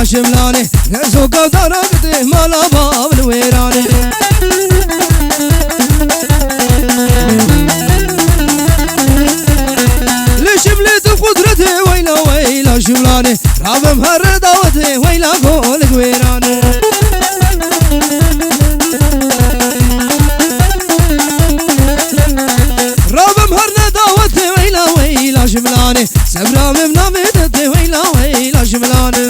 شملاني نسو قدر قدي مالا باب الويراني لشملت قدرتي ويلا ويلا شملاني راب مهر دعوتي ويلا قول ويراني راب مهر دعوتي ويلا ويلا شملاني سبرا من نامدتي ويلا ويلا شملاني